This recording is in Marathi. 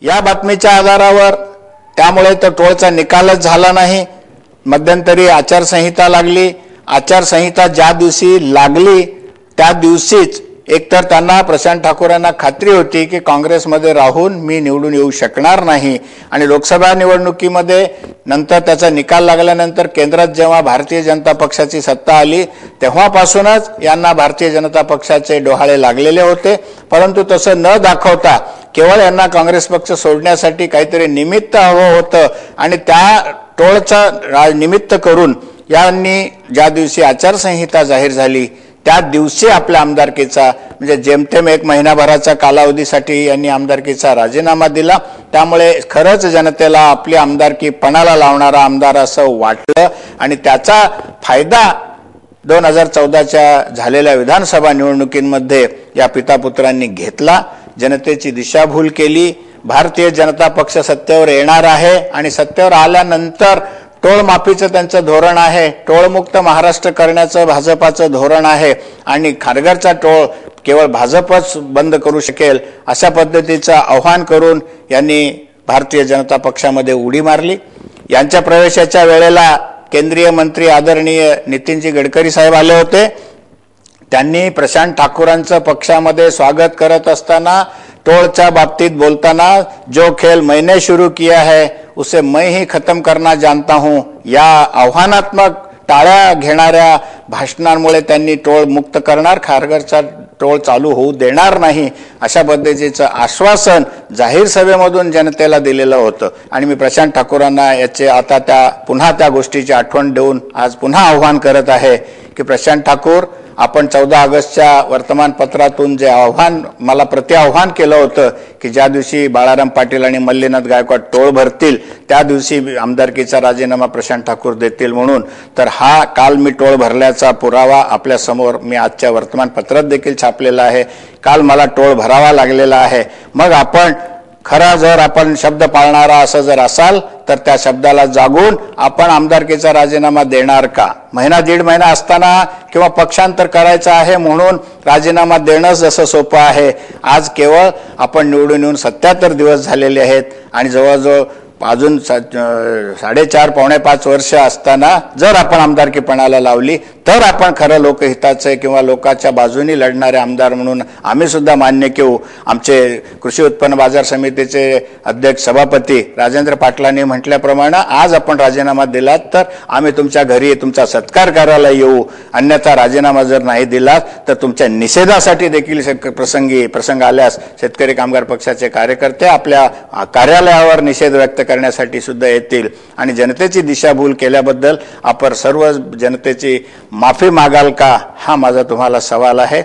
या बातमीच्या आधारावर त्यामुळे तर टोळचा निकालच झाला नाही। मध्यंतरी आचारसंहिता लागली। आचारसंहिता ज्या दिवशी लागली त्या दिवशीच एकतर त्यांना प्रशांत ठाकूर यांना खात्री होती की काँग्रेसमध्ये राहून मी निवडून येऊ शकणार नाही आणि लोकसभा निवडणुकीमध्ये नंतर त्याचा निकाल लागल्यानंतर केंद्रात जेव्हा भारतीय जनता पक्षाची सत्ता आली तेव्हापासूनच यांना भारतीय जनता पक्षाचे डोहाळे लागलेले होते। परंतु तसं न दाखवता केवळ यांना काँग्रेस पक्ष सोडण्यासाठी काहीतरी निमित्त हवं होतं आणि त्या टोळचा निमित्त करून यांनी ज्या दिवशी आचारसंहिता जाहीर झाली त्या दिवशी आपल्या आमदारकीचा म्हणजे जेमतेम 1 महिनाभराच्या कालावधीसाठी यांनी आमदारकीचा राजीनामा दिला। त्यामुळे खरंच जनतेला आपली आमदारकी पणाला लावणारा आमदार असं वाटलं आणि त्याचा फायदा 2014च्या झालेल्या विधानसभा निवडणुकीमध्ये या पितापुत्रांनी घेतला। जनतेची दिशाभूल केली। भारतीय जनता पक्ष सत्तेवर येणार आहे आणि सत्तेवर आल्यानंतर टोळ माफीचं त्यांचं धोरण आहे। टोळमुक्त महाराष्ट्र करण्याचं भाजपाचं धोरण आहे आणि खारघरचा टोळ केवळ भाजपच बंद करू शकेल अशा पद्धतीचं आव्हान करून यांनी भारतीय जनता पक्षामध्ये उडी मारली। यांच्या प्रवेशाच्या वेळेला केंद्रीय मंत्री आदरणीय नितीनजी गडकरी साहेब आले होते। त्यांनी प्रशांत ठाकूरांचं पक्षामध्ये स्वागत करत असताना टोळच्या बाबतीत बोलताना जो खेल मैंने शुरू किया है उसे मैं ही खत्म करना जानता हूं या आव्हानात्मक टाळ्या घेणाऱ्या भाषणांमुळे त्यांनी टोळ मुक्त करणार, खारघरचा टोळ चालू होऊ देणार नाही अशा पद्धतीचं आश्वासन जाहीर सभेमधून जनतेला दिलेलं होतं। आणि मी प्रशांत ठाकूरांना याचे आता पुन्हा त्या गोष्टीची आठवण देऊन आज पुन्हा आव्हान करत आहे की प्रशांत ठाकूर आपण 14 ऑगस्टच्या वर्तमानपत्रातून जे आव्हान मला प्रत्याव्हान केलं होतं की ज्या दिवशी बाळाराम पाटील आणि मल्लीनाथ गायकवाड टोळ भरतील त्या दिवशी आमदारकीचा राजीनामा प्रशांत ठाकूर देतील म्हणून, तर हा काल मी टोळ भरल्याचा पुरावा आपल्या समोर मी आजच्या वर्तमानपत्रात देखील छापलेला आहे। काल मला टोळ भरावा लागलेला आहे। मग आपण खरा जर आपण शब्द पाळणारा असं जर असाल तर त्या शब्दाला जागून आपण आमदारकीचा राजीनामा देणार का? महिना 1.5 महिना असताना किंवा पक्षांतर करायचं आहे म्हणून राजीनामा देणं जसं सोपं आहे, आज केवळ आपण निवडून येऊन 77 दिवस झालेले आहेत आणि जवळजवळ अजून 4.5 पावणे 5 वर्ष असताना जर आपण आमदारकीपणाला लावली तर आपण खरं लोकहिताचे किंवा लोकांच्या बाजूने लढणारे आमदार म्हणून आम्ही सुद्धा मान्य घेऊ। आमचे कृषी उत्पन्न बाजार समितीचे अध्यक्ष सभापती राजेंद्र पाटलांनी म्हटल्याप्रमाणे आज आपण राजीनामा दिलात तर आम्ही तुमच्या घरी तुमचा सत्कार करायला येऊ, अन्यथा राजीनामा जर नाही दिलात तर तुमच्या निषेधासाठी देखील प्रसंग आल्यास शेतकरी कामगार पक्षाचे कार्यकर्ते आपल्या कार्यालयावर निषेध व्यक्त करण्यासाठी सुद्धा येतील आणि जनतेची दिशाभूल केल्याबद्दल आपण सर्व जनतेची माफी मागाल का हा माझा तुम्हाला सवाल आहे।